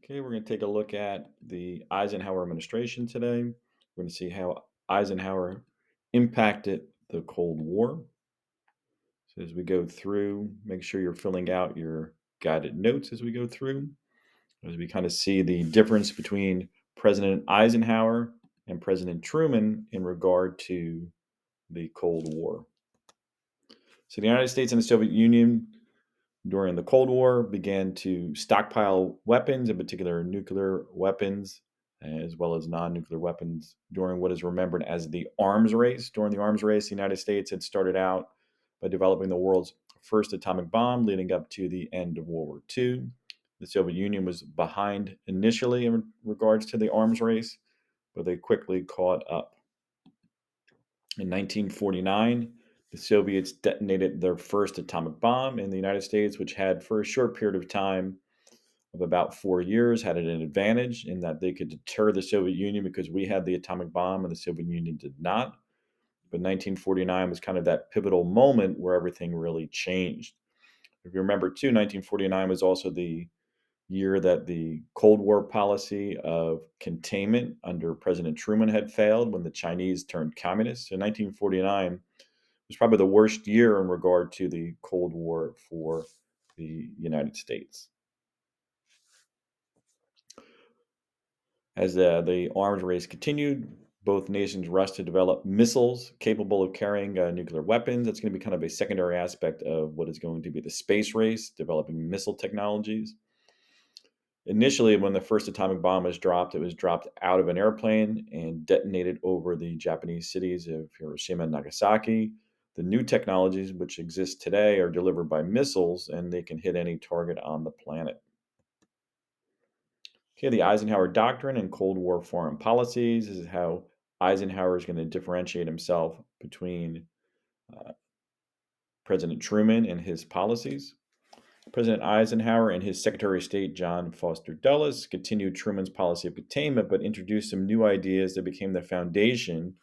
Okay, we're going to take a look at the Eisenhower administration today. We're going to see how Eisenhower impacted the Cold War. So, as we go through, make sure you're filling out your guided notes as we go through, as we kind of see the difference between President Eisenhower and President Truman in regard to the Cold War. So, the United States and the Soviet Union during the Cold War began to stockpile weapons, in particular nuclear weapons, as well as non nuclear weapons, during what is remembered as the arms race. During the arms race, the United States had started out by developing the world's first atomic bomb, leading up to the end of World War II. The Soviet Union was behind initially in regards to the arms race, but they quickly caught up. In 1949, the Soviets detonated their first atomic bomb in the United States, which had, for a short period of time of about 4 years, had an advantage in that they could deter the Soviet Union because we had the atomic bomb and the Soviet Union did not. But 1949 was kind of that pivotal moment where everything really changed. If you remember, too, 1949 was also the year that the Cold War policy of containment under President Truman had failed when the Chinese turned communist. So 1949 was probably the worst year in regard to the Cold War for the United States. As the arms race continued, both nations rushed to develop missiles capable of carrying nuclear weapons. That's going to be kind of a secondary aspect of what is going to be the space race, developing missile technologies. Initially, when the first atomic bomb was dropped, it was dropped out of an airplane and detonated over the Japanese cities of Hiroshima and Nagasaki. The new technologies which exist today are delivered by missiles and they can hit any target on the planet. Okay, the Eisenhower Doctrine and Cold War foreign policies. This is how Eisenhower is going to differentiate himself between uh, President Truman and his policies. President Eisenhower and his Secretary of State, John Foster Dulles, continued Truman's policy of containment, but introduced some new ideas that became the foundation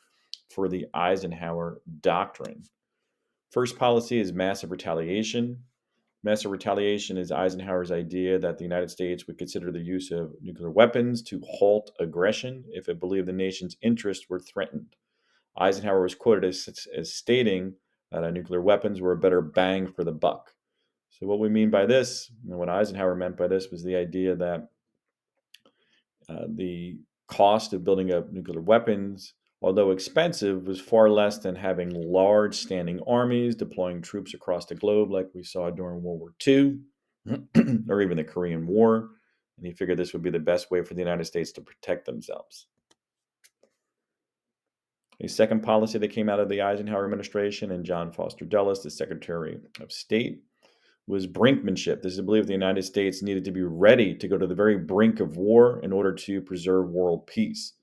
for the Eisenhower Doctrine. First policy is massive retaliation. Massive retaliation is Eisenhower's idea that the United States would consider the use of nuclear weapons to halt aggression if it believed the nation's interests were threatened. Eisenhower was quoted as stating that nuclear weapons were a better bang for the buck. So, what we mean by this, and what Eisenhower meant by this, was the idea that the cost of building up nuclear weapons, although expensive, was far less than having large standing armies deploying troops across the globe like we saw during World War II or even the Korean War. And he figured this would be the best way for the United States to protect themselves. A second policy that came out of the Eisenhower administration and John Foster Dulles, the Secretary of State, was brinkmanship. This is believed the United States needed to be ready to go to the very brink of war in order to preserve world peace.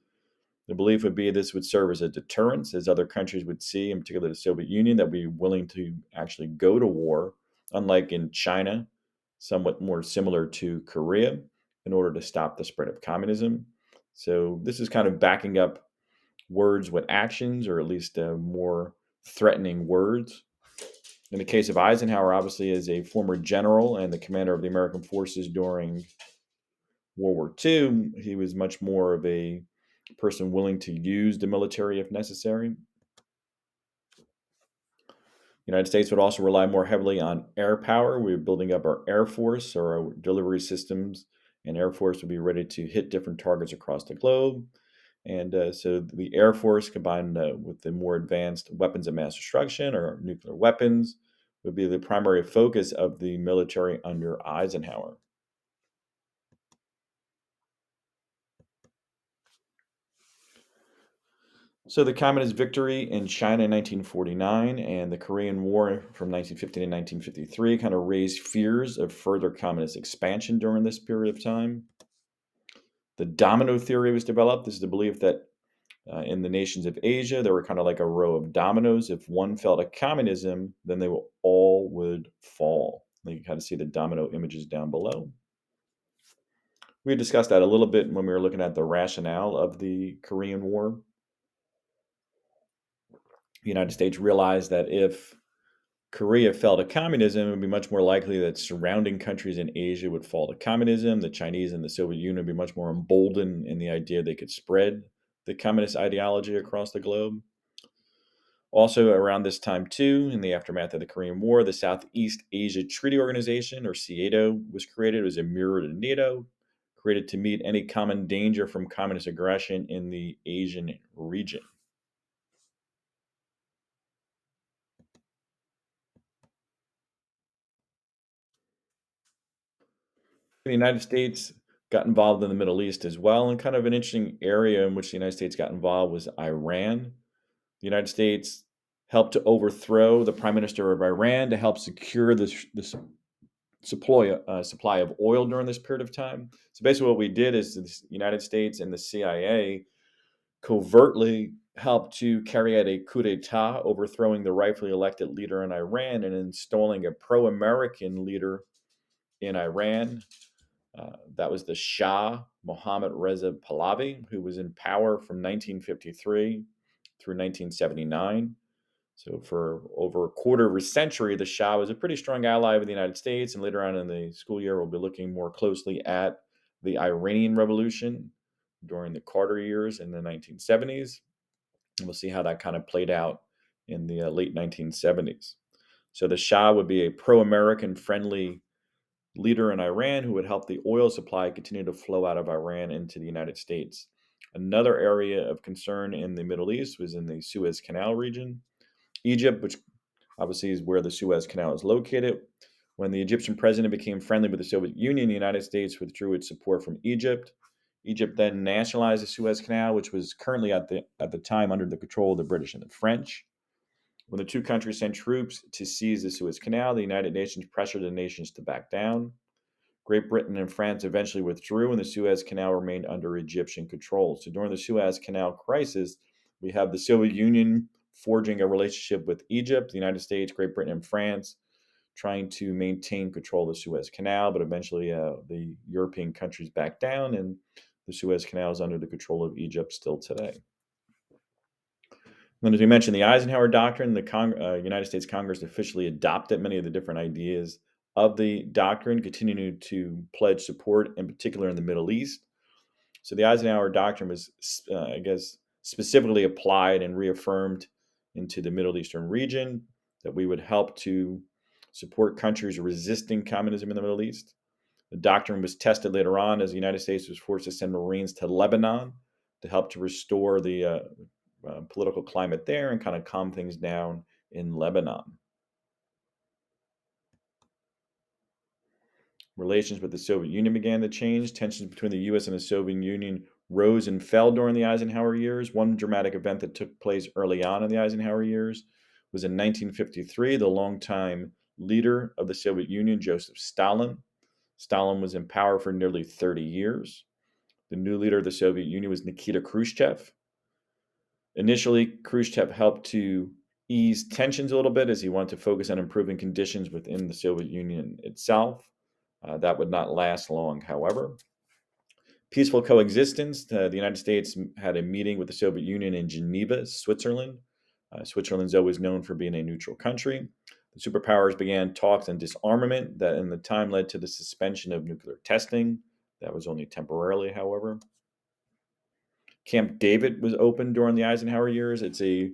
The belief would be this would serve as a deterrence, as other countries would see, in particular the Soviet Union, that would be willing to actually go to war, unlike in China, somewhat more similar to Korea, in order to stop the spread of communism. So this is kind of backing up words with actions, or at least more threatening words. In the case of Eisenhower, obviously, as a former general and the commander of the American forces during World War II, he was much more of a person willing to use the military if necessary. The United States would also rely more heavily on air power. We were building up our Air Force, or our delivery systems, and Air Force would be ready to hit different targets across the globe. And so the Air Force, combined with the more advanced weapons of mass destruction or nuclear weapons, would be the primary focus of the military under Eisenhower. So the communist victory in China in 1949 and the Korean War from 1950 to 1953 kind of raised fears of further communist expansion during this period of time. The Domino Theory was developed. This is the belief that in the nations of Asia, there were kind of like a row of dominoes. If one fell to communism, then they all would fall. You can kind of see the domino images down below. We discussed that a little bit when we were looking at the rationale of the Korean War. The United States realized that if Korea fell to communism, it would be much more likely that surrounding countries in Asia would fall to communism. The Chinese and the Soviet Union would be much more emboldened in the idea they could spread the communist ideology across the globe. Also, around this time, too, in the aftermath of the Korean War, the Southeast Asia Treaty Organization, or SEATO, was created. It was a mirror to NATO, created to meet any common danger from communist aggression in the Asian region. The United States got involved in the Middle East as well, and kind of an interesting area in which the United States got involved was Iran. The United States helped to overthrow the prime minister of Iran to help secure this supply of oil during this period of time. So basically, what we did is the United States and the CIA covertly helped to carry out a coup d'état, overthrowing the rightfully elected leader in Iran and installing a pro-American leader in Iran. That was the Shah Mohammad Reza Pahlavi, who was in power from 1953 through 1979. So for over a quarter of a century, the Shah was a pretty strong ally of the United States. And later on in the school year, we'll be looking more closely at the Iranian Revolution during the Carter years in the 1970s. And we'll see how that kind of played out in the late 1970s. So the Shah would be a pro-American friendly leader in Iran who would help the oil supply continue to flow out of Iran into the United States. Another area of concern in the Middle East was in the Suez Canal region. Egypt, which obviously is where the Suez Canal is located. When the Egyptian president became friendly with the Soviet Union, the United States withdrew its support from Egypt. Egypt then nationalized the Suez Canal, which was currently at the time under the control of the British and the French. When the two countries sent troops to seize the Suez Canal, the United Nations pressured the nations to back down. Great Britain and France eventually withdrew, and the Suez Canal remained under Egyptian control. So during the Suez Canal crisis, we have the Soviet Union forging a relationship with Egypt, the United States, Great Britain, and France trying to maintain control of the Suez Canal, but eventually the European countries backed down, and the Suez Canal is under the control of Egypt still today. And as we mentioned, the Eisenhower Doctrine, the United States Congress officially adopted many of the different ideas of the doctrine, continuing to pledge support, in particular in the Middle East. So the Eisenhower Doctrine was, specifically applied and reaffirmed into the Middle Eastern region, that we would help to support countries resisting communism in the Middle East. The doctrine was tested later on as the United States was forced to send Marines to Lebanon to help to restore the political climate there and kind of calm things down in Lebanon. Relations with the Soviet Union began to change. Tensions between the U.S. and the Soviet Union rose and fell during the Eisenhower years. One dramatic event that took place early on in the Eisenhower years was in 1953. The longtime leader of the Soviet Union, Joseph Stalin. Stalin was in power for nearly 30 years. The new leader of the Soviet Union was Nikita Khrushchev. Initially, Khrushchev helped to ease tensions a little bit as he wanted to focus on improving conditions within the Soviet Union itself. That would not last long, however. Peaceful coexistence. The United States had a meeting with the Soviet Union in Geneva, Switzerland. Switzerland's always known for being a neutral country. The superpowers began talks on disarmament that in the time led to the suspension of nuclear testing. That was only temporarily, however. Camp David was opened during the Eisenhower years. It's a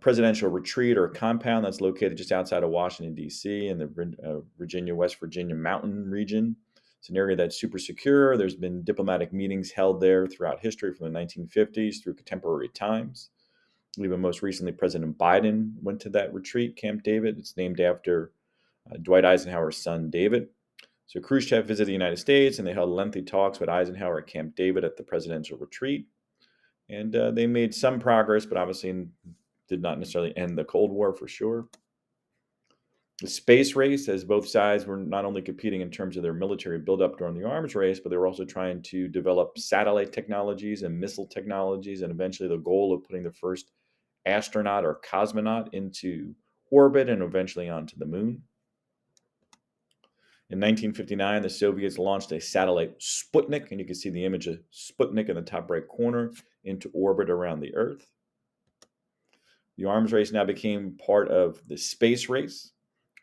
presidential retreat or a compound that's located just outside of Washington, D.C. in the West Virginia mountain region. It's an area that's super secure. There's been diplomatic meetings held there throughout history from the 1950s through contemporary times. Even most recently, President Biden went to that retreat, Camp David. It's named after Dwight Eisenhower's son, David. So Khrushchev visited the United States, and they held lengthy talks with Eisenhower at Camp David at the presidential retreat. And they made some progress, but obviously did not necessarily end the Cold War for sure. The space race, as both sides were not only competing in terms of their military buildup during the arms race, but they were also trying to develop satellite technologies and missile technologies, and eventually the goal of putting the first astronaut or cosmonaut into orbit and eventually onto the moon. In 1959, the Soviets launched a satellite Sputnik, and you can see the image of Sputnik in the top right corner, into orbit around the Earth. The arms race now became part of the space race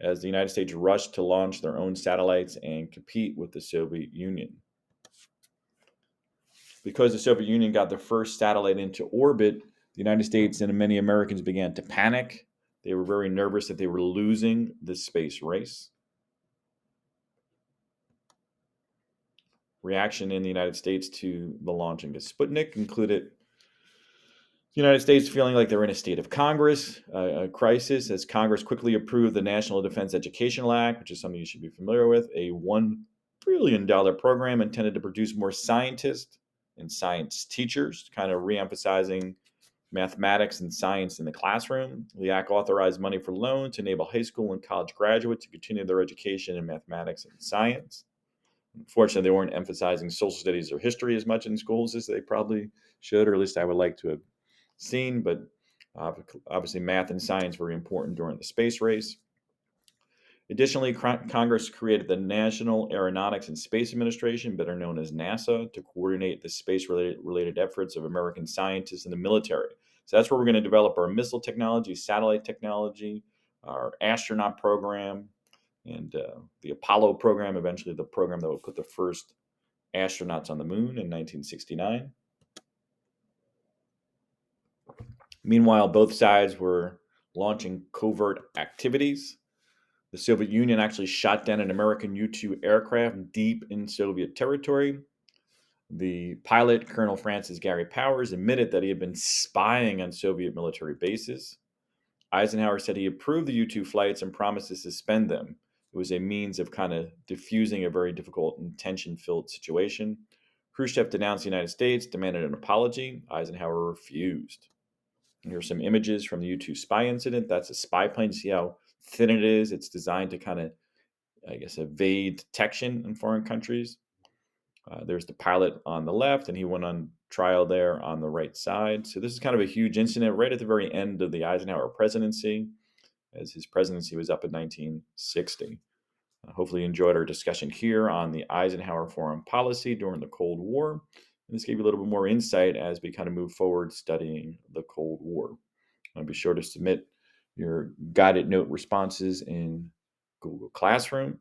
as the United States rushed to launch their own satellites and compete with the Soviet Union. Because the Soviet Union got the first satellite into orbit, the United States and many Americans began to panic. They were very nervous that they were losing the space race. Reaction in the United States to the launching of Sputnik included the United States feeling like they're in a state of Congress, a crisis, as Congress quickly approved the National Defense Educational Act, which is something you should be familiar with, a $1 billion program intended to produce more scientists and science teachers, kind of reemphasizing mathematics and science in the classroom. The act authorized money for loans to enable high school and college graduates to continue their education in mathematics and science. Unfortunately, they weren't emphasizing social studies or history as much in schools as they probably should, or at least I would like to have seen. But obviously, math and science were very important during the space race. Additionally, Congress created the National Aeronautics and Space Administration, better known as NASA, to coordinate the space-related efforts of American scientists in the military. So that's where we're going to develop our missile technology, satellite technology, our astronaut program, and the Apollo program, eventually the program that would put the first astronauts on the moon in 1969. Meanwhile, both sides were launching covert activities. The Soviet Union actually shot down an American U-2 aircraft deep in Soviet territory. The pilot, Colonel Francis Gary Powers, admitted that he had been spying on Soviet military bases. Eisenhower said he approved the U-2 flights and promised to suspend them. It was a means of kind of diffusing a very difficult and tension-filled situation. Khrushchev denounced the United States, demanded an apology. Eisenhower refused. And here's some images from the U-2 spy incident. That's a spy plane. See how thin it is? It's designed to kind of, I guess, evade detection in foreign countries. There's the pilot on the left, and he went on trial there on the right side. So this is kind of a huge incident right at the very end of the Eisenhower presidency, as his presidency was up in 1960. Hopefully you enjoyed our discussion here on the Eisenhower foreign policy during the Cold War. And this gave you a little bit more insight as we kind of move forward studying the Cold War. Be sure to submit your guided note responses in Google Classroom.